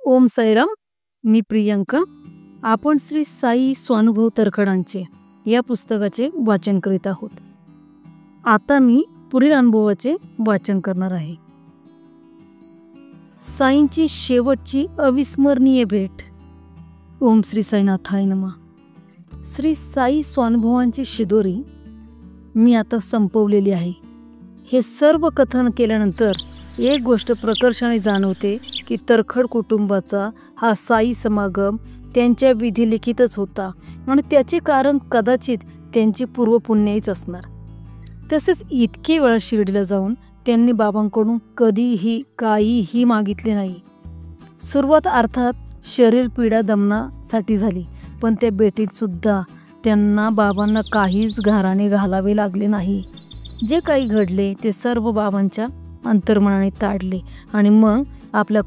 ओम साईराम. मी प्रियंका. आपण श्री साई स्वानुभव तरखडांचे या पुस्तकाचे वाचन करीत आहोत. आता मी पुढील अनुभवाचे वाचन करणार आहे. साईंची शेवटची अविस्मरणीय भेट. ओम श्री साईनाथाय नमः. श्री साई स्वानुभवांची शिदोरी मी आता संपवलेली आहे. हे सर्व कथन केल्यानंतर एक गोष्ट प्रकर्षाने जाणवते की तरखड कुटुंबाचा हा साई समागम त्यांच्या विधिलिखितच होता आणि त्याचे कारण कदाचित त्यांची पूर्वपुण्याईच असणार. तसेच इतके वेळा शिर्डीला जाऊन त्यांनी बाबांकडून कधीही काहीही मागितले नाही. सुरुवात अर्थात शरीर पीडा दमनासाठी झाली, पण त्या भेटीत सुद्धा त्यांना बाबांना काहीच घाराने घालावे लागले नाही. जे काही घडले ते सर्व बाबांच्या अंतर्मनाने ताडले आणि मग आपल्या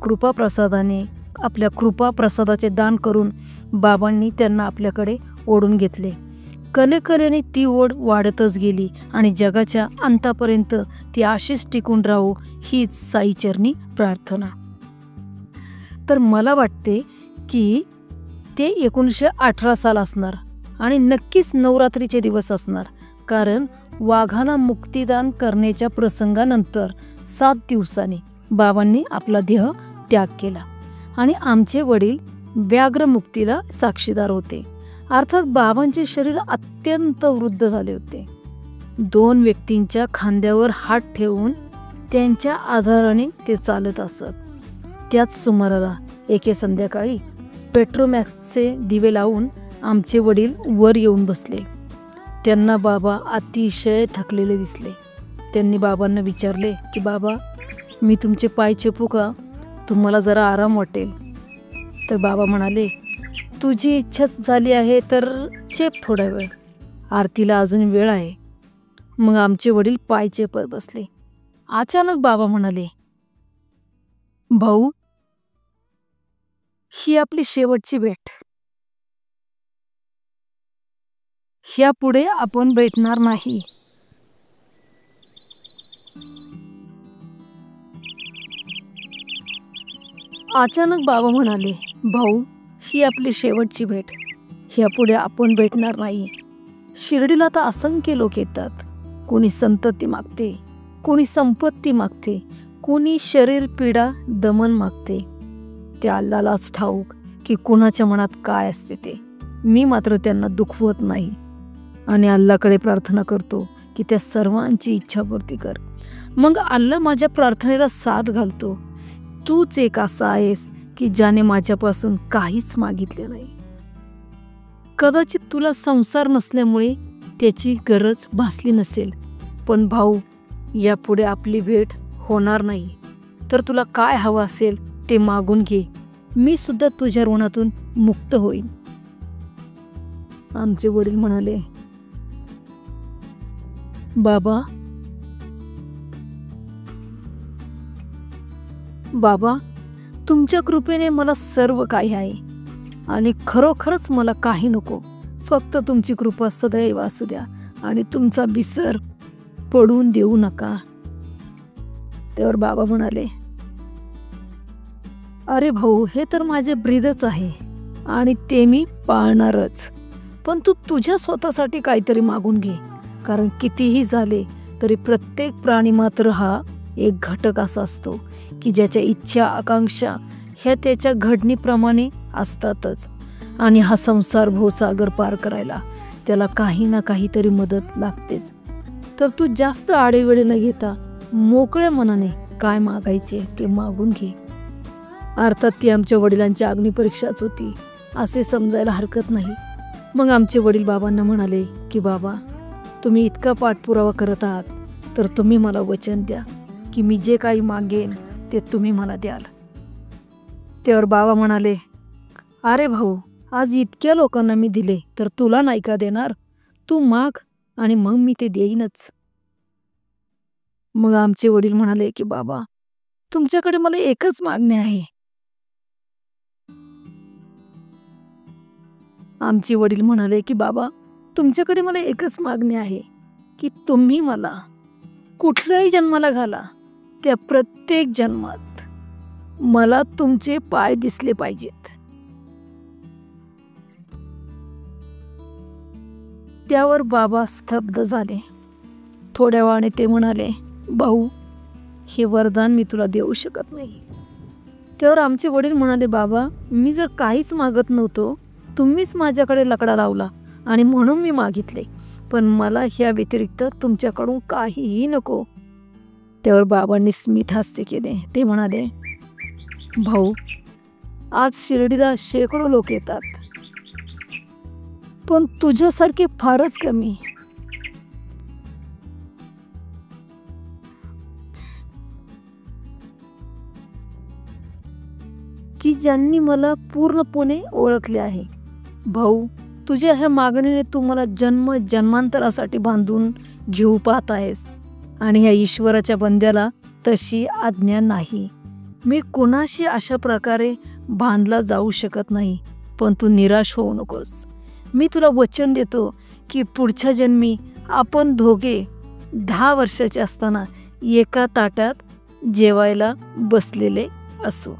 कृपाप्रसादाचे दान करून बाबांनी त्यांना आपल्याकडे ओढून घेतले. कलेकलेने ती ओढ वाढतच गेली आणि जगाच्या अंतापर्यंत ती अशीच टिकून राहू हीच साईचरणी प्रार्थना. तर मला वाटते की ते 1918 साल असणार आणि नक्कीच नवरात्रीचे दिवस असणार, कारण वाघाला मुक्तिदान करण्याच्या प्रसंगानंतर 7 दिवसांनी बाबांनी आपला देह त्याग केला आणि आमचे वडील व्याघ्रमुक्तीला साक्षीदार होते. अर्थात बाबांचे शरीर अत्यंत वृद्ध झाले होते. 2 व्यक्तींच्या खांद्यावर हात ठेवून त्यांच्या आधाराने ते चालत असत. त्याच सुमाराला एके संध्याकाळी पेट्रोमॅक्सचे दिवे लावून आमचे वडील वर येऊन बसले. त्यांना बाबा अतिशय थकलेले दिसले. त्यांनी बाबांना विचारले की बाबा, मी तुमचे पाय चेपू का? तुम्हाला जरा आराम वाटेल. तर बाबा म्हणाले, तुझी इच्छा झाली आहे तर चेप थोडा वेळ, आरतीला अजून वेळ आहे. मग आमचे वडील पाय चेपत बसले. अचानक बाबा म्हणाले, भाऊ, ही आपली शेवटची भेट. ह्यापुढे आपण भेटणार नाही. अचानक बाबा म्हणाले, भाऊ, ही आपली शेवटची भेट. ह्यापुढे आपण भेटणार नाही. शिर्डीला तर असंख्य लोक येतात. कोणी संतती मागते, कोणी संपत्ती मागते, कोणी शरीर पीडा दमन मागते. त्या अल्लालाच ठाऊक की कुणाच्या मनात काय असते ते. मी मात्र त्यांना दुखवत नाही आणि अल्लाकडे प्रार्थना करतो की त्या सर्वांची इच्छापूर्ती कर. मग अल्ला माझ्या प्रार्थनेला साथ घालतो. तूच एक असा आहेस की ज्याने माझ्यापासून काहीच मागितले नाही. कदाचित तुला संसार नसल्यामुळे त्याची गरज भासली नसेल, पण भाऊ, यापुढे आपली भेट होणार नाही. तर तुला काय हवं असेल ते मागून घे. मी सुद्धा तुझ्या ऋणातून मुक्त होईन. आमचे वडील म्हणाले, बाबा, तुमच्या कृपेने मला सर्व काही आहे आणि खरोखरच मला काही नको. फक्त तुमची कृपा सदैव असू द्या आणि तुमचा विसर पडून देऊ नका. त्यावर बाबा म्हणाले, अरे भाऊ, हे तर माझे ब्रीदच आहे आणि ते मी पाळणारच. पण तू तुझ्या स्वतःसाठी काहीतरी मागून घे, कारण कितीही झाले तरी प्रत्येक प्राणी मात्र हा एक घटक असा असतो की ज्याच्या इच्छा आकांक्षा ह्या त्याच्या घडणीप्रमाणे असतातच आणि हा संसार भवसागर पार करायला त्याला काही ना काहीतरी मदत लागतेच. तर तू जास्त आडेवेळे न घेता मोकळ्या मनाने काय मागायचे ते मागून घे. अर्थात ती आमच्या वडिलांची अग्निपरीक्षाच होती असे समजायला हरकत नाही. मग आमचे वडील बाबांना म्हणाले की बाबा, तुम्ही इतका पाठपुरावा करत आहात तर तुम्ही मला वचन द्या की मी जे काही मागेन ते तुम्ही मला द्याल. त्यावर बाबा म्हणाले, अरे भाऊ, आज इतक्या लोकांना मी दिले तर तुला नाही का देणार? तू माग आणि मग मी ते देईनच. मग आमचे वडील म्हणाले की बाबा, तुमच्याकडे मला एकच मागणी आहे. आमचे वडील म्हणाले की बाबा, तुमच्याकडे मला एकच मागणी आहे की तुम्ही मला कुठल्याही जन्माला घाला, त्या प्रत्येक जन्मात मला तुमचे पाय दिसले पाहिजेत. त्यावर बाबा स्तब्ध झाले. थोड्या वेळाने ते म्हणाले, भाऊ, हे वरदान मी तुला देऊ शकत नाही. त्यावर आमचे वडील म्हणाले, बाबा, मी जर काहीच मागत नव्हतो, तुम्हीच माझ्याकडे लकडा लावला आणि म्हणून मी मागितले, पण मला ह्या व्यतिरिक्त तुमच्याकडून काहीही नको. त्यावर बाबांनी स्मित हास्य केले. ते म्हणाले, भाऊ, आज शिर्डीला शेकडो लोक येतात, पण तुझ्यासारखे फारच कमी. की ज्यांनी मला पूर्णपणे ओळखले आहे. भाऊ, तुझ्या ह्या मागणीने तू मला जन्म जन्मांतरासाठी बांधून घेऊ पाहत आहेस आणि ह्या ईश्वराच्या बंद्याला तशी आज्ञा नाही. मी कुणाशी अशा प्रकारे बांधला जाऊ शकत नाही, पण तू निराश होऊ नकोस. मी तुला वचन देतो की पुढच्या जन्मी आपण दोघे 10 वर्षाचे असताना एका ताटात जेवायला बसलेले असू.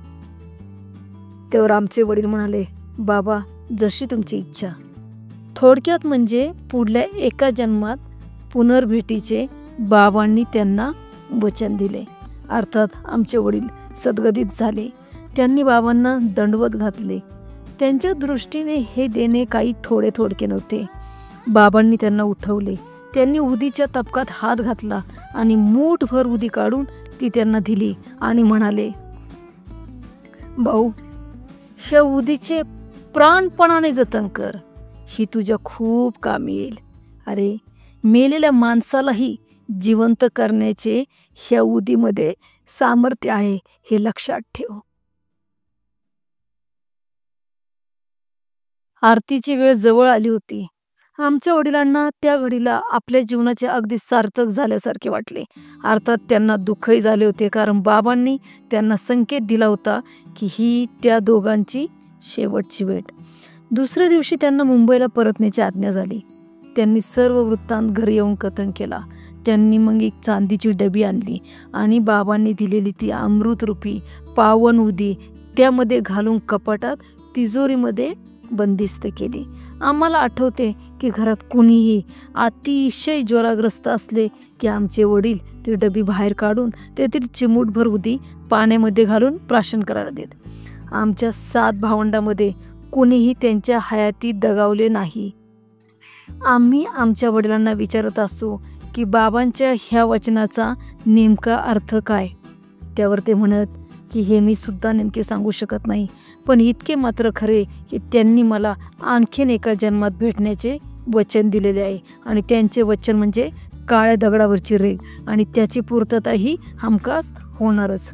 त्यावर आमचे वडील म्हणाले, बाबा, जशी तुमची इच्छा. थोडक्यात म्हणजे पुढल्या एका जन्मात पुनर्भेटीचे बाबांनी त्यांना वचन दिले. अर्थात आमचे वडील सद्गदित झाले. त्यांनी बाबांना दंडवत घातले. त्यांच्या दृष्टीने हे देणे काही थोडके नव्हते. बाबांनी त्यांना उठवले. त्यांनी उदीच्या तपकात हात घातला आणि मूठभर उदी काढून ती त्यांना दिली आणि म्हणाले, भाऊ, ह्या उदीचे प्राणपणाने जतन कर. ही तुझ्या खूप कामी येईल. अरे, मेलेल्या माणसालाही जिवंत करण्याचे ह्या उदीमध्ये सामर्थ्य आहे, हे लक्षात ठेव. आरतीची वेळ जवळ आली होती. आमच्या वडिलांना त्या घडीला आपल्या जीवनाचे अगदी सार्थक झाल्यासारखे वाटले. अर्थात त्यांना दुःखही झाले होते, कारण बाबांनी त्यांना संकेत दिला होता की ही त्या दोघांची शेवटची भेट. दुसऱ्या दिवशी त्यांना मुंबईला परतण्याची आज्ञा झाली. त्यांनी सर्व वृत्तांत घरी येऊन कथन केला. त्यांनी मग एक चांदीची डबी आणली आणि बाबांनी दिलेली ती अमृतरूपी पावन उदी त्यामध्ये घालून कपाटात तिजोरीमध्ये बंदिस्त केली. आम्हाला आठवते की घरात कुणीही अतिशय ज्वराग्रस्त असले की आमचे वडील ती डबी बाहेर काढून तेथील चिमूटभर उदी पाण्यामध्ये घालून प्राशन करायला देत. आमच्या 7 भावंडामध्ये कोणीही त्यांच्या हयातीत दगावले नाही. आम्ही आमच्या वडिलांना विचारत असू की बाबांच्या ह्या वचनाचा नेमका अर्थ काय. त्यावर ते म्हणत की हे मी सुद्धा नेमके सांगू शकत नाही, पण इतके मात्र खरे की त्यांनी मला आणखीन एका जन्मात भेटण्याचे वचन दिलेले आहे आणि त्यांचे वचन म्हणजे काळ्या दगडावरची रेघ आणि त्याची पूर्तताही हमखास होणारच.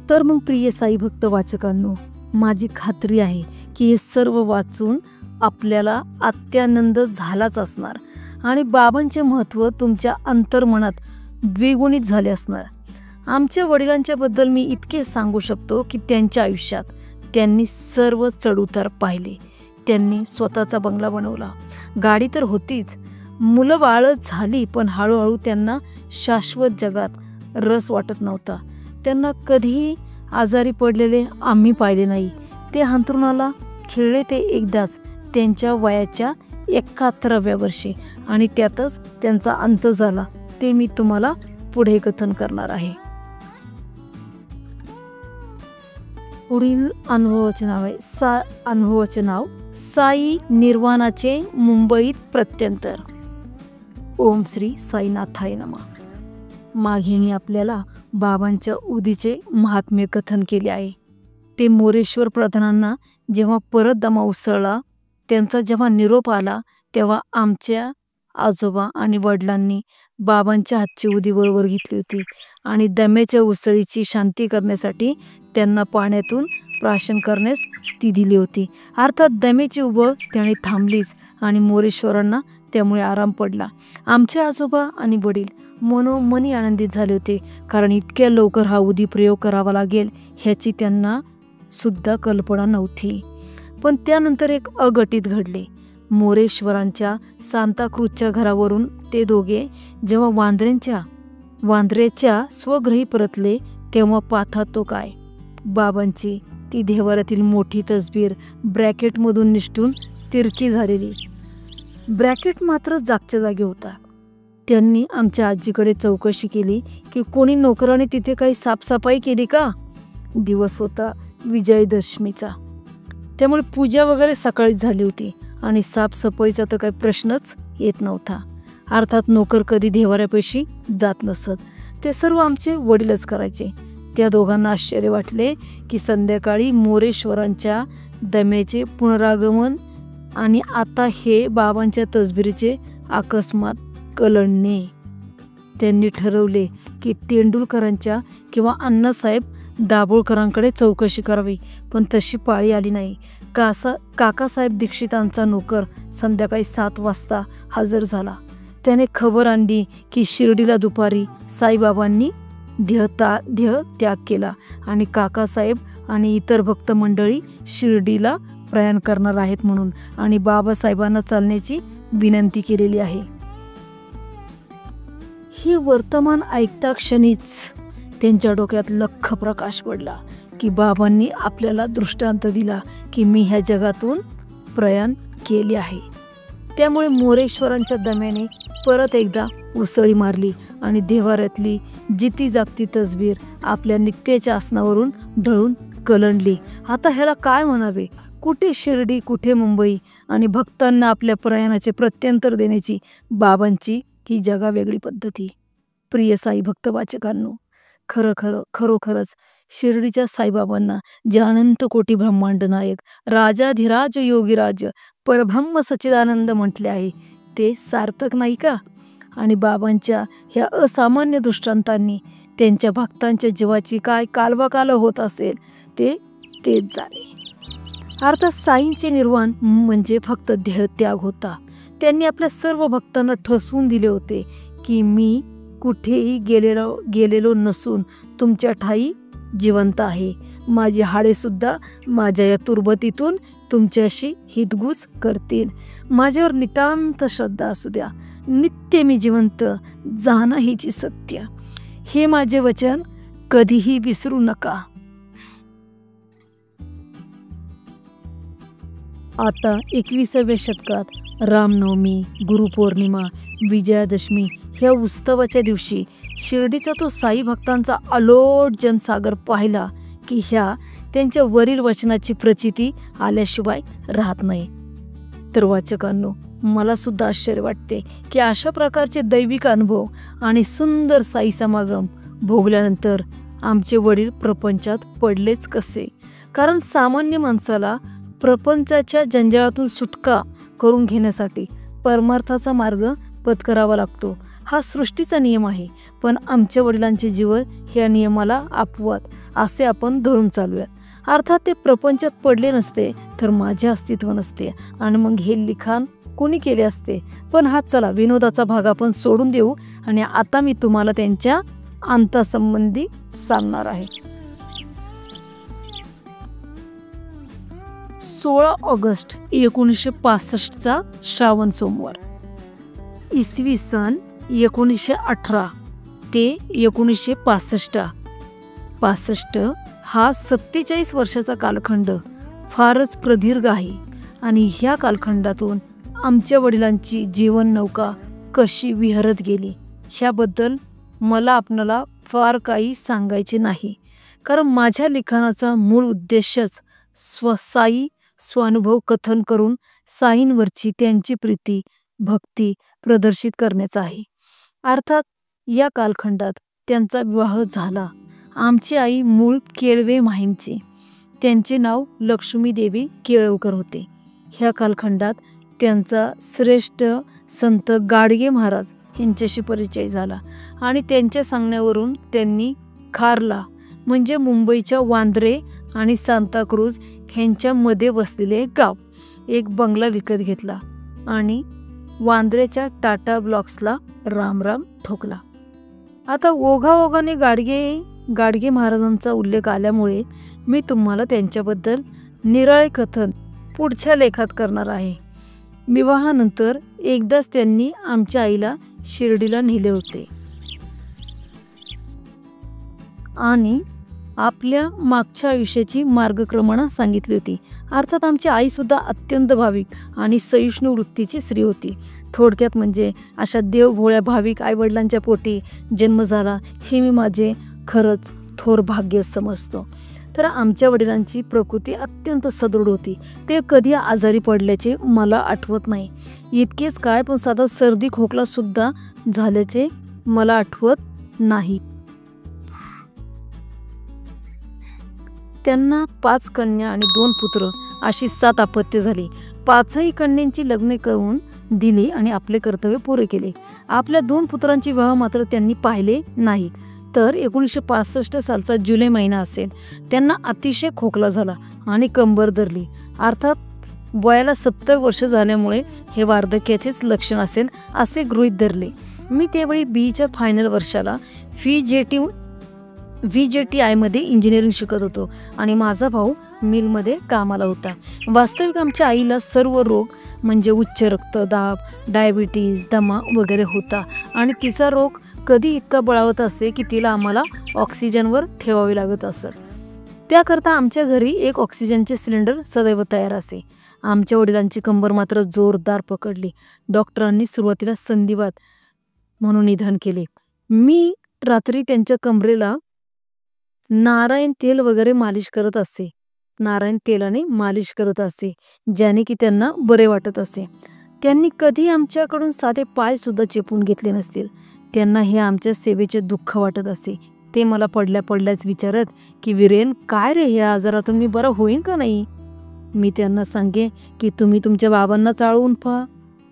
तर मग प्रिय साई भक्त वाचकांनो, माझी खात्री आहे की हे सर्व वाचून आपल्याला अत्यानंद झालाच असणार आणि बाबांचे महत्त्व तुमच्या अंतर्मनात द्विगुणित झाले असणार. आमच्या वडिलांच्या बद्दल मी इतके सांगू शकतो की त्यांच्या आयुष्यात त्यांनी सर्व चढउतार पाहिले. त्यांनी स्वतःचा बंगला बनवला, गाडी तर होतीच, मुलं बाळं झाली, पण हळूहळू त्यांना शाश्वत जगात रस वाटत नव्हता. त्यांना कधीही आजारी पडलेले आम्ही पाहिले नाही. ते अंथरुणाला खिळले ते एकदाच त्यांच्या वयाच्या 71व्या वर्षी आणि त्यातच त्यांचा अंत झाला. ते मी तुम्हाला पुढे कथन करणार आहे. पुढील अनुभवाचे नाव आहे अनुभवाचे नाव साई निर्वाणाचे मुंबईत प्रत्यंतर. ओम श्री साईनाथाय नमः. मागे मी आपल्याला बाबांच्या उदीचे महात्म्य कथन केले आहे. ते मोरेश्वर प्रधानांना जेव्हा परत दमा उसळला, त्यांचा जेव्हा निरोप आला, तेव्हा आमच्या आजोबा आणि वडिलांनी बाबांच्या हातची उदी बरोबर घेतली होती आणि दम्याच्या उसळीची शांती करण्यासाठी त्यांना पाण्यातून प्राशन करण्यास ती दिली होती. अर्थात दम्याची उबळ त्याने थांबलीच आणि मोरेश्वरांना त्यामुळे आराम पडला. आमचे आजोबा आणि वडील मनोमनी आनंदित झाले होते, कारण इतक्या लवकर हा उदी प्रयोग करावा लागेल ह्याची त्यांना सुद्धा कल्पना नव्हती. पण त्यानंतर एक अघटित घडले. मोरेश्वरांच्या सांताक्रूजच्या घरावरून ते दोघे जेव्हा वांद्र्यांच्या वांद्र्याच्या स्वगृही परतले तेव्हा पाहतात तो काय, बाबांची ती देव्हाऱ्यातील मोठी तसबीर ब्रॅकेटमधून निसटून तिरकी झालेली. ब्रॅकेट मात्र जागच्या जागी होता. त्यांनी आमच्या आजीकडे चौकशी केली की कोणी नोकराने तिथे काही साफसफाई केली का. दिवस होता विजयादशमीचा, त्यामुळे पूजा वगैरे सकाळीच झाली होती आणि साफसफाईचा तर काही प्रश्नच येत नव्हता. अर्थात नोकर कधी देव्हाऱ्यापाशी जात नसत, ते सर्व आमचे वडीलच करायचे. त्या दोघांना आश्चर्य वाटले की संध्याकाळी मोरेश्वरांच्या दम्याचे पुनरागमन आणि आता हे बाबांच्या तसबिरीचे अकस्मात कलंडणे. त्यांनी ठरवले की तेंडुलकरांच्या किंवा अण्णासाहेब दाभोळकरांकडे चौकशी करावी, पण तशी पाळी आली नाही. काकासाहेब दीक्षितांचा नोकर संध्याकाळी 7 वाजता हजर झाला. त्याने खबर आणली की शिर्डीला दुपारी साईबाबांनी देह त्याग केला आणि काकासाहेब आणि इतर भक्त मंडळी शिर्डीला प्रयाण करणार आहेत म्हणून, आणि बाबासाहेबांना चालण्याची विनंती केलेली आहे. ही वर्तमान ऐकता क्षणीच त्यांच्या डोक्यात लख्ख प्रकाश पडला की बाबांनी आपल्याला दृष्टांत दिला की मी ह्या जगातून प्रयाण केले आहे. त्यामुळे मोरेश्वरांच्या दम्याने परत एकदा उसळी मारली आणि देव्हाऱ्यातली जिती जागती तसबीर आपल्या नित्याच्या आसनावरून ढळून कलंडली. आता ह्याला काय म्हणावे, कुठे शिर्डी, कुठे मुंबई, आणि भक्तांना आपल्या प्रयाणाचे प्रत्युत्तर देण्याची बाबांची ही जगावेगळी पद्धती. प्रिय साई भक्त वाचकांनो, खरोखरच शिर्डीच्या साईबाबांना जे अनंत कोटी ब्रह्मांड नायक, राजाधिराज योगीराज, परब्रह्म सच्चिदानंद म्हटले आहे, ते सार्थक नाही का. आणि बाबांच्या ह्या असामान्य दृष्टांतांनी त्यांच्या भक्तांच्या जीवाची काय कालवाकाल होत असेल तेच झाले. अर्थात साईंचे निर्वाण म्हणजे फक्त देहत्याग होता. त्यांनी आपल्या सर्व भक्तांना ठसवून दिले होते की मी कुठेही गेलेलो नसून तुमच्या ठाई जिवंत आहे. माझी हाडे सुद्धा माझ्या या तुरबतीतून तुमच्याशी हितगुज करतील. माझ्यावर नितांत श्रद्धा असू द्या. नित्य मी जिवंत, जाणं हिची सत्य. हे माझे वचन कधीही विसरू नका. आता 21व्या शतकात रामनवमी, गुरुपौर्णिमा, विजयादशमी ह्या उत्सवाच्या दिवशी शिर्डीचा तो साई भक्तांचा अलोट जनसागर पाहिला की ह्या त्यांच्या वरील वचनाची प्रचिती आल्याशिवाय राहत नाही. तर वाचकांनो, मला सुद्धा आश्चर्य वाटते की अशा प्रकारचे दैविक अनुभव आणि सुंदर साई समागम भोगल्यानंतर आमचे वडील प्रपंचात पडलेच कसे. कारण सामान्य माणसाला प्रपंचाच्या जंजाळातून सुटका करून घेण्यासाठी परमार्थाचा मार्ग पत्करावा लागतो. हा सृष्टीचा नियम आहे, पण आमच्या वडिलांचे जीवन ह्या नियमाला अपवाद असे आपण धरून चालूयात. अर्थात ते प्रपंचात पडले नसते तर माझे अस्तित्व नसते आणि मग हे लिखाण कोणी केले असते. पण हा चला विनोदाचा भाग आपण सोडून देऊ आणि आता मी तुम्हाला त्यांच्या अंतासंबंधी सांगणार आहे. 16 ऑगस्ट 1965चा श्रावण सोमवार, इसवी सन 1918 ते 1965 हा 47 वर्षाचा कालखंड फारच प्रदीर्घ आहे. आणि ह्या कालखंडातून आमच्या वडिलांची जीवन नौका कशी विहरत गेली ह्याबद्दल मला आपणाला फार काही सांगायचे नाही. कारण माझ्या लिखाणाचा मूळ उद्देशच साई स्वानुभव कथन करून साईंवरची त्यांची प्रीती भक्ती प्रदर्शित करण्याचा आहे. अर्थात या कालखंडात त्यांचा विवाह झाला. आमची आई मूळ केळवे माहीमची, त्यांचे नाव लक्ष्मी देवी केळवकर होते. ह्या कालखंडात त्यांचा श्रेष्ठ संत गाडगे महाराज यांच्याशी परिचय झाला आणि त्यांच्या सांगण्यावरून त्यांनी खारला म्हणजे मुंबईच्या वांद्रे आणि सांताक्रूज ह्यांच्यामध्ये वसलेले गाव एक बंगला विकत घेतला आणि वांद्रेच्या टाटा ब्लॉक्सला रामराम ठोकला. आता ओघाओघाने गाडगे महाराजांचा उल्लेख आल्यामुळे मी तुम्हाला त्यांच्याबद्दल निराळे कथन पुढच्या लेखात करणार आहे. विवाहानंतर एकदाच त्यांनी आमच्या आईला शिर्डीला नेले होते. आणि आपल्या मागच्या आयुष्याची मार्गक्रमणा सांगितली होती. अर्थात आमची आईसुद्धा अत्यंत भाविक आणि सहिष्णू वृत्तीची स्त्री होती. थोडक्यात म्हणजे अशा देवभोळ्या भाविक आईवडिलांच्या पोटी जन्म झाला हे मी माझे खरंच थोर भाग्य समजतो. तर आमच्या वडिलांची प्रकृती अत्यंत सदृढ होती. ते कधी आजारी पडल्याचे मला आठवत नाही. इतकेच काय, पण साधा सर्दी खोकला सुद्धा झाल्याचे मला आठवत नाही. त्यांना 5 कन्या आणि 2 पुत्र अशी 7 अपत्ये झाली. 5ही कन्यांची लग्ने करून दिली आणि आपले कर्तव्य पुरे केले. आपल्या 2 पुत्रांचे विवाह मात्र त्यांनी पाहिले नाही. तर 1965 सालचा जुलै महिना असेल. त्यांना अतिशय खोकला झाला आणि कंबर धरली. अर्थात वयाला 70 वर्ष झाल्यामुळे हे वार्धक्याचेच लक्षण असेल असे गृहीत धरले. मी त्यावेळी बीच्या फायनल वर्षाला VJTIमध्ये इंजिनिअरिंग शिकत होतो आणि माझा भाऊ मिलमध्ये कामाला होता. वास्तविक आमच्या आईला सर्व रोग म्हणजे उच्च रक्तदाब, डायबिटीज, दमा वगैरे होता आणि तिचा रोग कधी इतका बळावत असे की तिला आम्हाला ऑक्सिजनवर ठेवावे लागत असत. त्याकरता आमच्या घरी एक ऑक्सिजनचे सिलेंडर सदैव तयार असे. आमच्या वडिलांची कंबर मात्र जोरदार पकडली. डॉक्टरांनी सुरुवातीला संधिवात म्हणून निदान केले. मी रात्री त्यांच्या कमरेला नारायण तेल वगैरे मालिश करत असे. नारायण तेलाने मालिश करत असे, ज्याने की त्यांना बरे वाटत असे. त्यांनी कधी आमच्याकडून साधे पाय सुद्धा चेपून घेतले नसतील. त्यांना हे आमच्या सेवेचे दुःख वाटत असे. ते मला पडल्याच विचारत की वीरेन, काय रे, ह्या आजारातून मी बरं होईन का नाही? मी त्यांना सांगे की तुम्ही तुमच्या बाबांना चाळवून पहा,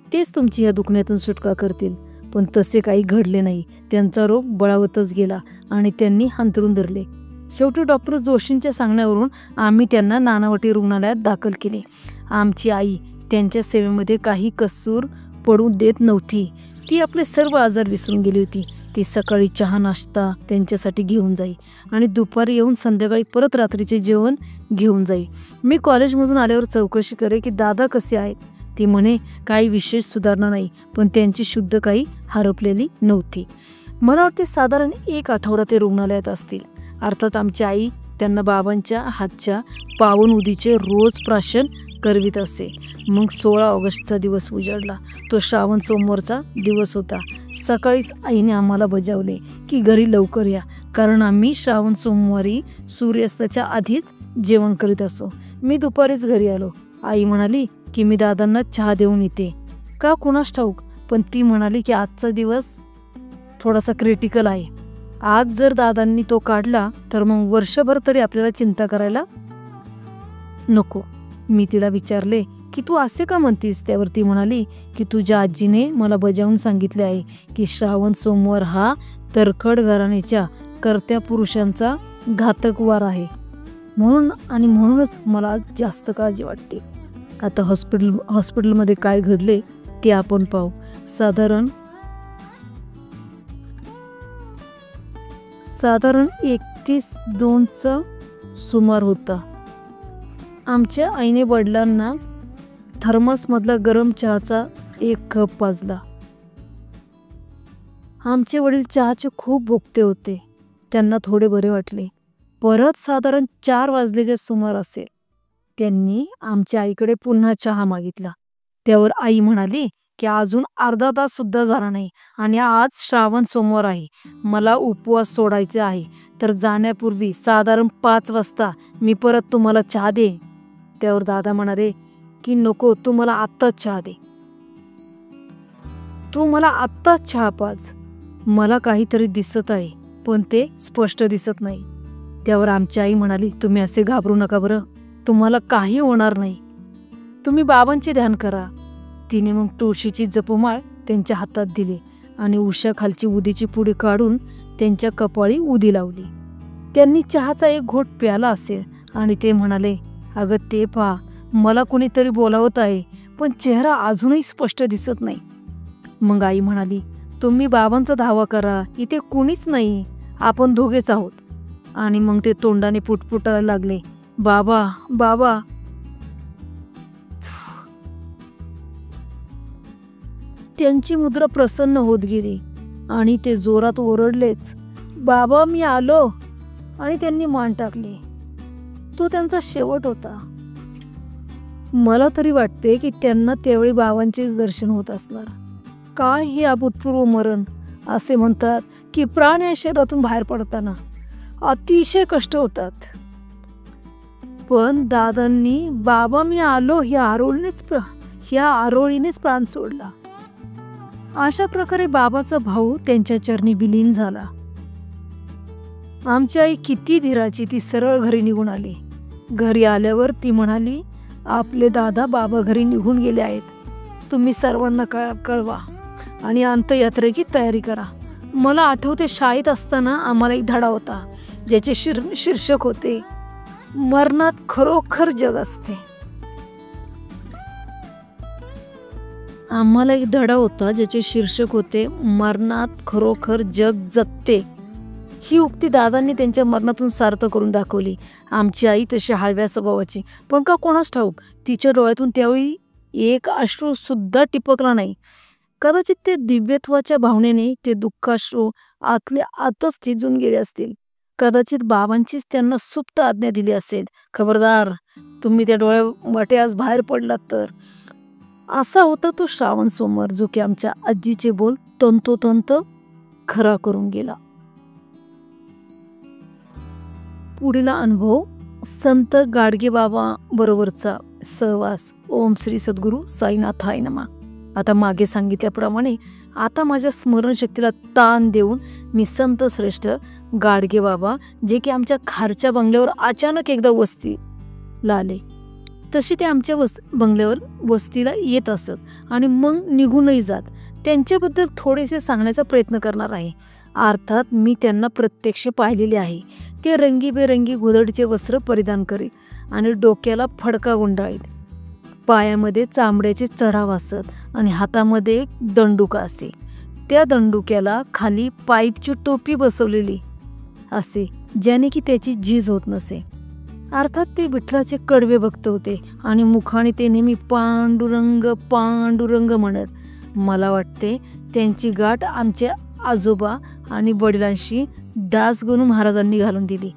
तेच तुमची ह्या दुखण्यातून सुटका करतील. पण तसे काही घडले नाही. त्यांचा रोग बळावतच गेला आणि त्यांनी अंथरूण धरले. शेवटी डॉक्टर जोशींच्या सांगण्यावरून आम्ही त्यांना नानावटी रुग्णालयात दाखल केले. आमची आई त्यांच्या सेवेमध्ये काही कसूर पडू देत नव्हती. ती आपले सर्व आजार विसरून गेली होती. ती सकाळी चहा नाश्ता त्यांच्यासाठी घेऊन जाई आणि दुपारी येऊन संध्याकाळी परत रात्रीचे जेवण घेऊन जाई. मी कॉलेजमधून आल्यावर चौकशी करे की दादा कसे आहेत. ती म्हणे काही विशेष सुधारणा नाही, पण त्यांची शुद्ध काही हरपलेली नव्हती. मला वाटते साधारण 1 आठवडा ते रुग्णालयात असतील. अर्थात आमची आई त्यांना बाबांच्या हातच्या पावन उदीचे रोज प्राशन करवित असे. मग 16 ऑगस्टचा दिवस उजाडला. तो श्रावण सोमवारचा दिवस होता. सकाळीच आईने आम्हाला बजावले की घरी लवकर या, कारण आम्ही श्रावण सोमवारी सूर्यास्ताच्या आधीच जेवण करीत असो. मी दुपारीच घरी आलो. आई म्हणाली की मी दादांना चहा देऊन येते. का कुणास ठाऊक, पण ती म्हणाली की आजचा दिवस थोडासा क्रिटिकल आहे. आज जर दादांनी तो काढला तर मग वर्षभर तरी आपल्याला चिंता करायला नको. मी तिला विचारले की तू असे का म्हणतीस. त्यावर ती म्हणाली की तुझ्या आजीने मला बजावून सांगितले आहे की श्रावण सोमवार हा तरखड घराण्याच्या कर्त्या पुरुषांचा घातक वार आहे. म्हणूनच मला जास्त काळजी वाटते. आता हॉस्पिटलमध्ये काय घडले ते आपण पाहू. साधारण 31-2चा सुमार होता. आमच्या आईने वडिलांना थर्मसमधला गरम चहाचा 1 कप पाजला. आमचे वडील चहाचे खूप भोगते होते. त्यांना थोडे बरे वाटले. परत साधारण 4 वाजल्याच्या सुमार असेल. त्यांनी आमच्या आईकडे पुन्हा चहा मागितला. त्यावर आई म्हणाली की अजून अर्धा तास सुद्धा झाला नाही आणि आज श्रावण सोमवार आहे. मला उपवास सोडायचे आहे. तर जाण्यापूर्वी साधारण 5 वाजता मी परत तुम्हाला चहा दे. त्यावर दादा म्हणाले की नको, तू मला आत्ताच चहा दे. तू मला आत्ताच चहा पाज. मला काहीतरी दिसत आहे, पण ते स्पष्ट दिसत नाही. त्यावर आमची आई म्हणाली, तुम्ही असे घाबरू नका बरं, तुम्हाला काही होणार नाही. तुम्ही बाबांचे ध्यान करा. तिने मग तुळशीची जपमाळ त्यांच्या हातात दिली आणि उशाखालची उदीची पुडी काढून त्यांच्या कपाळी उदी लावली. त्यांनी चहाचा 1 घोट प्याला असेल आणि ते म्हणाले, अगं ते पहा, मला कोणीतरी बोलावत आहे, पण चेहरा अजूनही स्पष्ट दिसत नाही. मग आई म्हणाली, तुम्ही बाबांचा धावा करा, इथे कुणीच नाही, आपण दोघेच आहोत. आणि मग ते तोंडाने पुटपुटायला लागले, बाबा बाबा. त्यांची मुद्रा प्रसन्न होत गेली आणि ते जोरात ओरडलेच, बाबा मी आलो. आणि त्यांनी मान टाकली. तो त्यांचा शेवट होता. मला तरी वाटते की त्यांना त्यावेळी बाबांचेच दर्शन होत असणार. काय हे अभूतपूर्व मरण. असे म्हणतात की प्राण या शरीरातून बाहेर पडताना अतिशय कष्ट होतात, पण दादांनी बाबा मी आलो ह्या आरोळीनेच प्राण सोडला. अशा प्रकारे बाबाचा भाऊ त्यांच्या चरणी विलीन झाला. आमची आई किती धीराची, ती सरळ घरी निघून आली. घरी आल्यावर ती म्हणाली, आपले दादा बाबा घरी निघून गेले आहेत. तुम्ही सर्वांना कळवा आणि अंत्ययात्रेची तयारी करा. मला आठवते शाळेत असताना आम्हाला एक धडा होता ज्याचे शीर्षक होते मरणात खरोखर जग असते. आम्हाला एक धडा होता ज्याचे शीर्षक होते मरणात खरोखर जग जगते. ही उक्ती दादांनी त्यांच्या मरणातून सार्थ करून दाखवली. आमची आई तशी हळव्या स्वभावाची, पण का कोणास ठाऊक तिच्या डोळ्यातून त्यावेळी एक अश्रू सुद्धा टिपकला नाही. कदाचित ते दिव्यत्वाच्या भावनेने ते दुःखाश्रू आतल्या आतच थिजून गेले असतील. कदाचित बाबांचीच त्यांना सुप्त आज्ञा दिली असेल, खबरदार तुम्ही त्या डोळ्या वाटे आज बाहेर पडलात तर. असा होता तो श्रावण सोमवार जो की आमच्या आजीचे बोल तंतोतंत खरा करून गेला. पुढील अनुभव संत गाडगे बाबा बरोबरचा सहवास. ओम श्री सद्गुरू साईनाथाय नमः. आता मागे सांगितल्याप्रमाणे आता माझ्या स्मरणशक्तीला ताण देऊन मी संत श्रेष्ठ गाडगे बाबा, जे की आमच्या खारच्या बंगल्यावर अचानक एकदा वस्तीला आले, तशी ते आमच्या बंगल्यावर वस्तीला येत असत आणि मग निघूनही जात. त्यांच्याबद्दल थोडेसे सांगण्याचा प्रयत्न करणार आहे. अर्थात मी त्यांना प्रत्यक्ष पाहिलेले आहे. ते रंगीबेरंगी गोधडीचे वस्त्र परिधान करीत आणि डोक्याला फडका गुंडाळीत. पायामध्ये चांबड्याचे चढाव असत आणि हातामध्ये एक दंडुका असे. त्या दंडुक्याला खाली पाईपची टोपी बसवलेली असे, ज्याने की त्याची झीज होत नसे. अर्थात ते विठ्ठलाचे कडवे भक्त होते आणि मुखाने ते नेहमी पांडुरंग पांडुरंग म्हणत. मला वाटते त्यांची गाठ आमच्या आजोबा आणि वडिलांशी दासगणू महाराजांनी घालून दिली.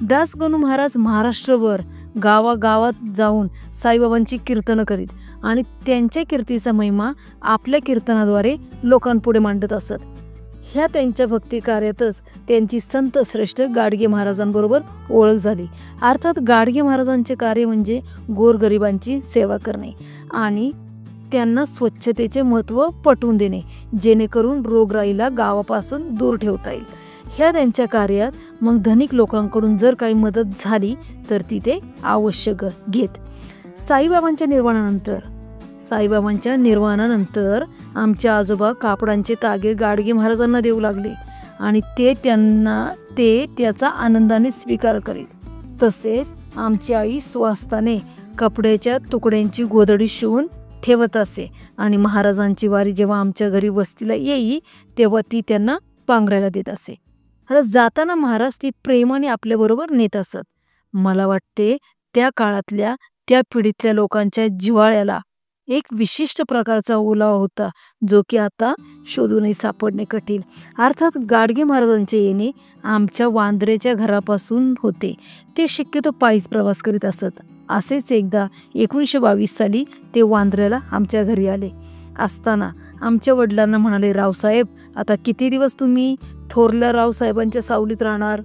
दासगणू महाराज महाराष्ट्रभर गावागावात जाऊन साईबाबांची कीर्तनं करीत आणि त्यांच्या कीर्तीचा महिमा आपल्या कीर्तनाद्वारे लोकांपुढे मांडत असत. ह्या त्यांच्या भक्ती कार्यातच त्यांची संत श्रेष्ठ गाडगे महाराजांबरोबर ओळख झाली. अर्थात गाडगे महाराजांचे कार्य म्हणजे गोरगरिबांची सेवा करणे आणि त्यांना स्वच्छतेचे महत्त्व पटवून देणे, जेणेकरून रोगराईला गावापासून दूर ठेवता येईल. ह्या त्यांच्या कार्यात मग धनिक लोकांकडून जर काही मदत झाली तर ती ते आवश्यक घेत. साईबाबांच्या निर्वाणानंतर आमचे आजोबा कापडांचे तागे गाडगे महाराजांना देऊ लागले आणि ते त्याचा आनंदाने स्वीकार करीत. तसेच आमची आई स्वहस्ताने कपड्याच्या तुकड्यांची गोधडी शिवून ठेवत असे आणि महाराजांची वारी जेव्हा आमच्या घरी वस्तीला येई तेव्हा ती त्यांना पांघरायला देत असे. आता जाताना महाराज ती प्रेमाने आपल्याबरोबर नेत असत. मला वाटते त्या काळातल्या त्या पिढीतल्या लोकांच्या जिव्हाळ्याला एक विशिष्ट प्रकारचा ओलावा होता, जो की आता शोधूनही सापडणे कठीण. अर्थात गाडगे महाराजांचे येणे आमच्या वांद्रेच्या घरापासून होते. ते शक्यतो पायीच प्रवास करीत असत. असेच एकदा 1922 साली ते वांद्र्याला आमच्या घरी आले असताना आमच्या वडिलांना म्हणाले, रावसाहेब आता किती दिवस तुम्ही थोरल्या रावसाहेबांच्या सावलीत राहणार?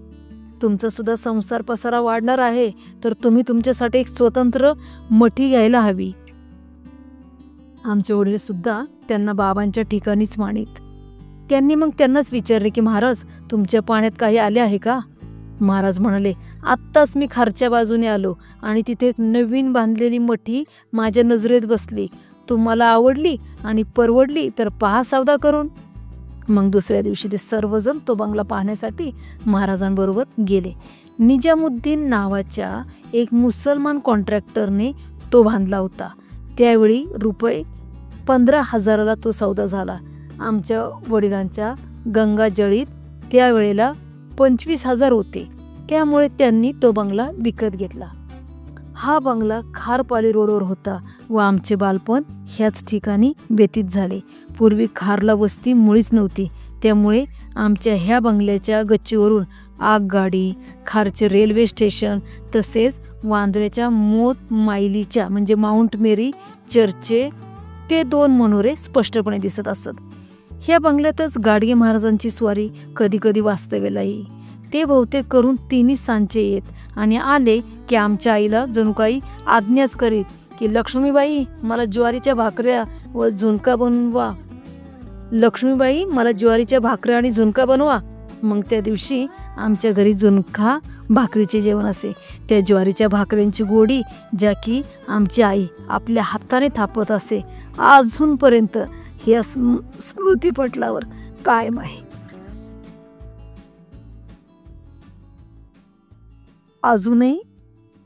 तुमचा सुद्धा संसार पसारा वाढणार आहे, तर तुम्ही तुमच्यासाठी एक स्वतंत्र मठी घ्यायला हवी. आमचे वडील सुद्धा त्यांना बाबांच्या ठिकाणीच मानित. त्यांनी मग त्यांनाच विचारले की महाराज तुमच्या पाण्यात काही आले आहे का? महाराज म्हणाले, आत्ताच मी खारच्या बाजूने आलो आणि तिथे नवीन बांधलेली मठी माझ्या नजरेत बसली. तुम्हाला आवडली आणि परवडली तर पहा सौदा करून. मग दुसऱ्या दिवशी ते सर्वजण तो बंगला पाहण्यासाठी महाराजांबरोबर गेले. निजामुद्दीन नावाच्या एक मुसलमान कॉन्ट्रॅक्टरने तो बांधला होता. त्यावेळी ₹15,000 तो सौदा झाला. आमच्या वडिलांच्या गंगाजळीत त्यावेळेला 25,000 होते. त्यामुळे त्यांनी तो बंगला विकत घेतला. हा बंगला खारपाली रोडवर होता व आमचे बालपण ह्याच ठिकाणी व्यतीत झाले. पूर्वी खारला वस्ती मुळीच नव्हती, त्यामुळे आमच्या ह्या बंगल्याच्या गच्चीवरून आगगाडी, खारचे रेल्वे स्टेशन तसेच वांद्र्याच्या मोत माईलीच्या म्हणजे माउंट मेरी चर्चचे ते 2 मनोरे स्पष्टपणे दिसत असत. ह्या बंगल्यातच गाडगे महाराजांची स्वारी कधी कधी वास्तव्याला येई. ते बहुतेक करून 3 सांजे येत आणि आले की आमच्या आईला जणू काही आज्ञाच करीत की लक्ष्मीबाई मला ज्वारीच्या भाकऱ्या व झुणका बनवा. लक्ष्मीबाई मला ज्वारीच्या भाकऱ्या आणि झुणका बनवा. मग त्या दिवशी आमच्या घरी झुणका भाकरीचे जेवण असे. त्या ज्वारीच्या भाकऱ्यांची गोडी ज्या की आमची आई आपल्या हाताने थापत असे अजूनपर्यंत या स्मृतीपटलावर कायम आहे.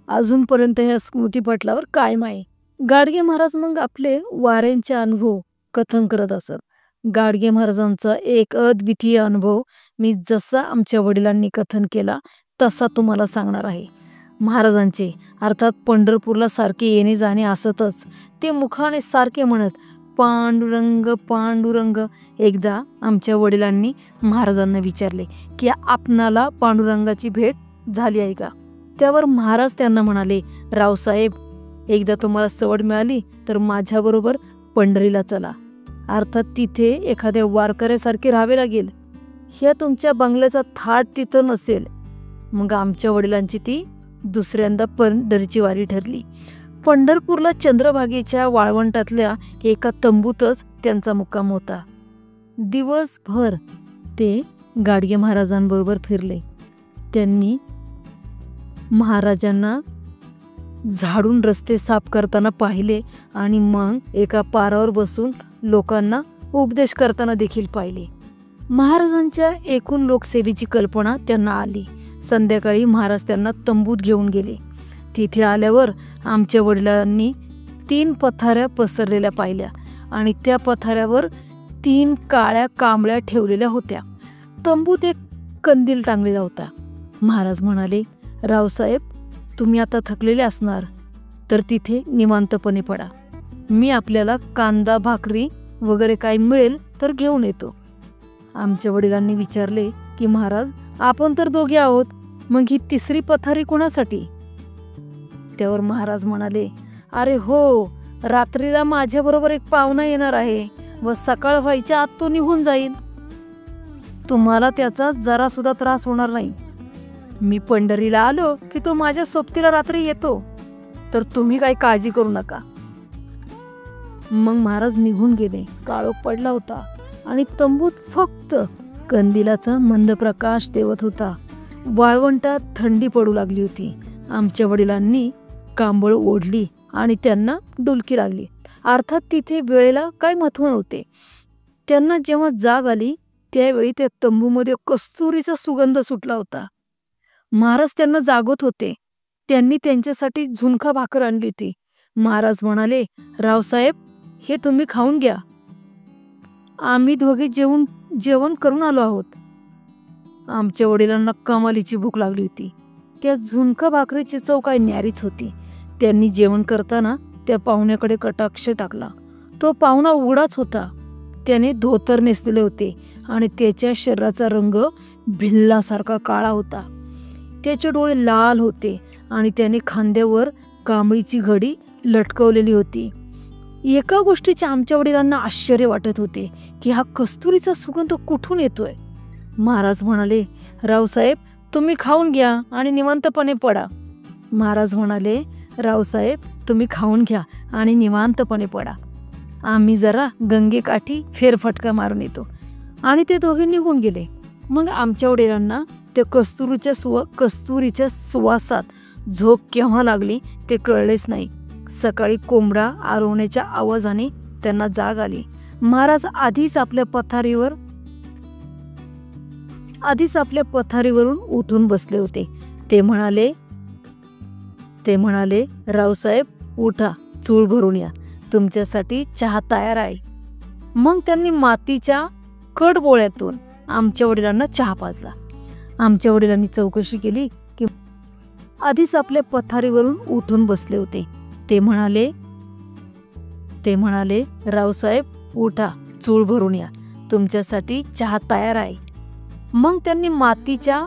अजूनपर्यंत या स्मृतीपटलावर कायम आहे. गाडगे महाराज मग आपले वाऱ्यांचे अनुभव कथन करत असत. गाडगे महाराजांचा एक अद्वितीय अनुभव मी जसा आमच्या वडिलांनी कथन केला तसा तुम्हाला सांगणार आहे. महाराजांचे अर्थात पंढरपूरला सारखे येणे जाणे असतच. ते मुखाने सारखे म्हणत पांडुरंग पांडुरंग. एकदा आमच्या वडिलांनी महाराजांना विचारले की आपणाला पांडुरंगाची भेट झाली आहे का. त्यावर महाराज त्यांना म्हणाले, रावसाहेब, एकदा तुम्हाला सवड मिळाली तर माझ्याबरोबर पंढरीला चला. अर्थात तिथे एखाद्या वारकऱ्यासारखे राहावे लागेल. ह्या तुमच्या बंगल्याचा थाट तिथं नसेल. मग आमच्या वडिलांची ती दुसऱ्यांदा पंढरीची वारी ठरली. पंढरपूरला चंद्रभागेच्या वाळवंटातल्या एका तंबूतच त्यांचा मुक्काम होता. दिवसभर ते गाडगे महाराजांबरोबर फिरले. त्यांनी महाराजांना झाडून रस्ते साफ करताना पाहिले आणि मग एका पारावर बसून लोकांना उपदेश करताना देखील पाहिले. महाराजांच्या एकूण लोकसेवेची कल्पना त्यांना आली. संध्याकाळी महाराज त्यांना तंबूत घेऊन गेले. तिथे आल्यावर आमच्या वडिलांनी 3 पथाऱ्या पसरलेल्या पाहिल्या आणि त्या पथाऱ्यावर 3 काळ्या कांबळ्या ठेवलेल्या होत्या. तंबूत एक कंदील टांगलेला होता. महाराज म्हणाले, रावसाहेब, तुम्ही आता थकलेले असणार तर तिथे निवांतपणे पडा. मी आपल्याला कांदा भाकरी वगैरे काय मिळेल तर घेऊन येतो. आमच्या वडिलांनी विचारले की महाराज, आपण तर दोघे आहोत, मग ही 3री पथारी कोणासाठी. त्यावर महाराज म्हणाले, अरे हो, रात्रीला माझ्याबरोबर एक पाहुणा येणार आहे व सकाळ व्हायच्या आत तो निघून जाईल. तुम्हाला त्याचा जरा सुद्धा त्रास होणार नाही. मी पंढरीला आलो की तो माझ्या सोबतीला रात्री येतो, तर तुम्ही काही काळजी करू नका. मग महाराज निघून गेले. काळोख पडला होता आणि तंबूत फक्त कंदिलाचा मंद प्रकाश देवत होता. वाळवंटात थंडी पडू लागली होती. आमच्या वडिलांनी कांबळ ओढली आणि त्यांना डुलकी लागली. अर्थात तिथे वेळेला काय महत्व नव्हते. त्यांना जेव्हा जाग आली त्यावेळी त्या तंबूमध्ये कस्तुरीचा सुगंध सुटला होता. महाराज त्यांना जागवत होते. त्यांनी त्यांच्यासाठी झुणका भाकर आणली होती. महाराज म्हणाले, रावसाहेब, हे तुम्ही खाऊन घ्या. आम्ही दोघे जेवण करून आलो आहोत. आमच्या वडिलांना कमालीची भूक लागली होती. त्या झुणका भाकरीची चव काय न्यारीच होती. त्यांनी जेवण करताना त्या पाहुण्याकडे कटाक्ष टाकला. तो पाहुणा उघडाच होता. त्याने धोतर नेसलेले होते आणि त्याच्या शरीराचा रंग भिल्लासारखा काळा होता. त्याचे डोळे लाल होते आणि त्याने खांद्यावर कांबळीची घडी लटकवलेली होती. एका गोष्टीचे आमच्या वडिलांना आश्चर्य वाटत होते की हा कस्तुरीचा सुगंध कुठून येतोय. महाराज म्हणाले, रावसाहेब, तुम्ही खाऊन घ्या आणि निवांतपणे पडा. महाराज म्हणाले, रावसाहेब, तुम्ही खाऊन घ्या आणि निवांतपणे पडा. आम्ही जरा गंगेकाठी फेरफटका मारून येतो. आणि ते दोघे निघून गेले. मग आमच्या वडिलांना त्या कस्तुरीच्या सुवासात झोप केव्हा लागली ते कळलेच नाही. सकाळी कोंबडा आरवण्याच्या आवाजाने त्यांना जाग आली. महाराज आधीच आपल्या पथारीवरून उठून बसले होते. ते म्हणाले, रावसाहेब, उठा, चूळ भरून या, तुमच्यासाठी चहा तयार आहे. मग त्यांनी मातीच्या कडबोळ्यातून आमच्या वडिलांना चहा पाजला. आमच्या वडिलांनी चौकशी केली की आधीच आपल्या पथारीवरून उठून बसले होते. ते म्हणाले, रावसाहेब, उठा, चूळ भरून या, तुमच्यासाठी चहा तयार आहे. मग त्यांनी मातीच्या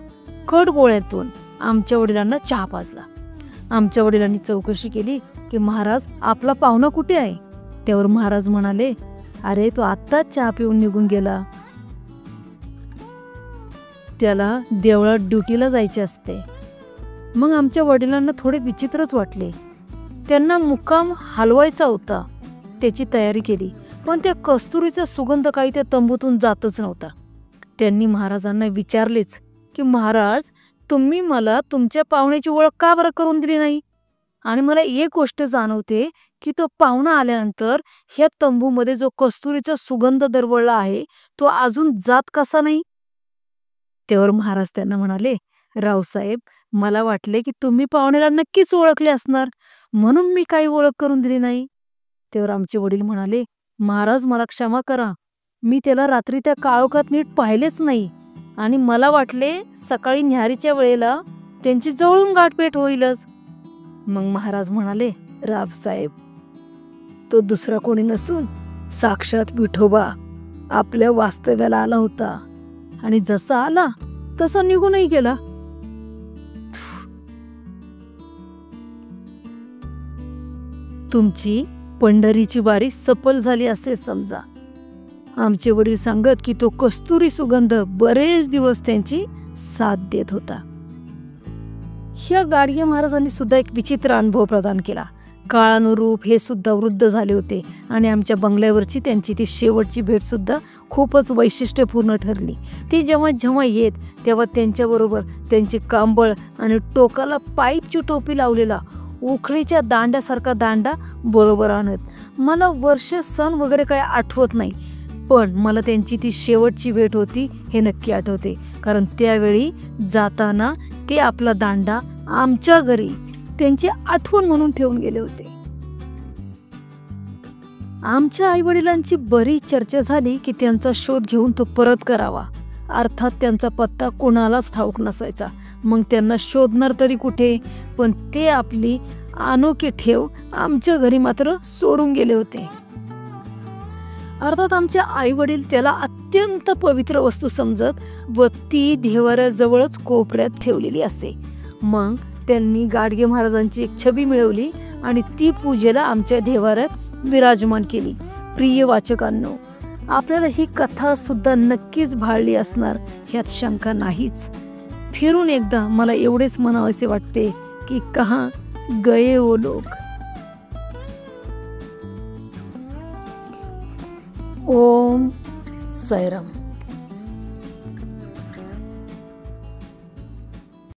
तिखट गोळ्यातून आमच्या वडिलांना चहा पाजला. आमच्या वडिलांनी चौकशी केली की महाराज आपला पाहुणा कुठे आहे. त्यावर महाराज म्हणाले, अरे तो आत्ताच चहा पिऊन निघून गेला, त्याला देवळात ड्युटीला जायचे असते. मग आमच्या वडिलांना थोडे विचित्रच वाटले. त्यांना मुक्काम हलवायचा होता, त्याची तयारी केली, पण त्या कस्तुरीचा सुगंध काही त्या तंबूतून जातच नव्हता. त्यांनी महाराजांना विचारलेच की महाराज, तुम्ही मला तुमच्या पाहुण्याची ओळख का बरं करून दिली नाही. आणि मला एक गोष्ट जाणवते की तो पाहुणा आल्यानंतर ह्या तंबूमध्ये जो कस्तुरीचा सुगंध दरवळला आहे तो अजून जात कसा नाही. त्यावर महाराज त्यांना म्हणाले, रावसाहेब, मला वाटले की तुम्ही पाहुण्याला नक्कीच ओळखले असणार, म्हणून मी काही ओळख करून दिली नाही. त्यावर आमचे वडील म्हणाले, महाराज मला क्षमा करा, मी त्याला रात्री त्या काळोखात नीट पाहिलेच नाही आणि मला वाटले सकाळी न्याहारीच्या वेळेला त्यांची जवळून गाठभेट होईलच. मग महाराज म्हणाले, रावसाहेब, तो दुसरा कोणी नसून साक्षात विठोबा आपल्या वास्तव्याला आला होता आणि जसा आला तसा निघूनही गेला. तुमची पंढरीची वारी सफल झाली असे समजा. आमचे वडील सांगत की तो कस्तुरी सुगंध बरेच दिवस त्यांची साथ देत होता. ह्या गाडगे महाराजांनी सुद्धा एक विचित्र अनुभव प्रदान केला. काळानुरूप हे सुद्धा वृद्ध झाले होते आणि आमच्या बंगल्यावरची त्यांची ती शेवटची भेट सुद्धा खूपच वैशिष्ट्यपूर्ण ठरली. ती जेव्हा जेव्हा येत तेव्हा त्यांच्याबरोबर त्यांची कांबळ आणि टोकाला पाईपची टोपी लावलेला उखळीच्या दांड्यासारखा दांडा बरोबर आणत. मला वर्ष सण वगैरे काही आठवत नाही, पण मला त्यांची ती शेवटची भेट होती हे नक्की आठवते, कारण त्यावेळी जाताना ते आपला दांडा आमच्या घरी त्यांची आठवण म्हणून ठेवून गेले होते. आमच्या आई वडिलांची बरीच चर्चा झाली की त्यांचा शोध घेऊन तो परत करावा. अर्थात त्यांचा पत्ता कोणालाच ठाऊक नसायचा. मग त्यांना शोधणार तरी कुठे. पण ते आपली अनोखी ठेव आमच्या घरी मात्र सोडून गेले होते. अर्थात आमचे आई वडील त्याला अत्यंत पवित्र वस्तू समजत व ती देवाऱ्याजवळच कोपऱ्यात ठेवलेली असे. मग त्यांनी गाडगे महाराजांची एक छबी मिळवली आणि ती पूजेला आमच्या देवाऱ्यात विराजमान केली. प्रिय वाचकांनो, आपल्याला ही कथा सुद्धा नक्कीच भाळली असणार ह्यात शंका नाहीच. फिरून एकदा मला एवढेच म्हणावेसे वाटते की कहाँ गए वो लोग. ओम साईराम.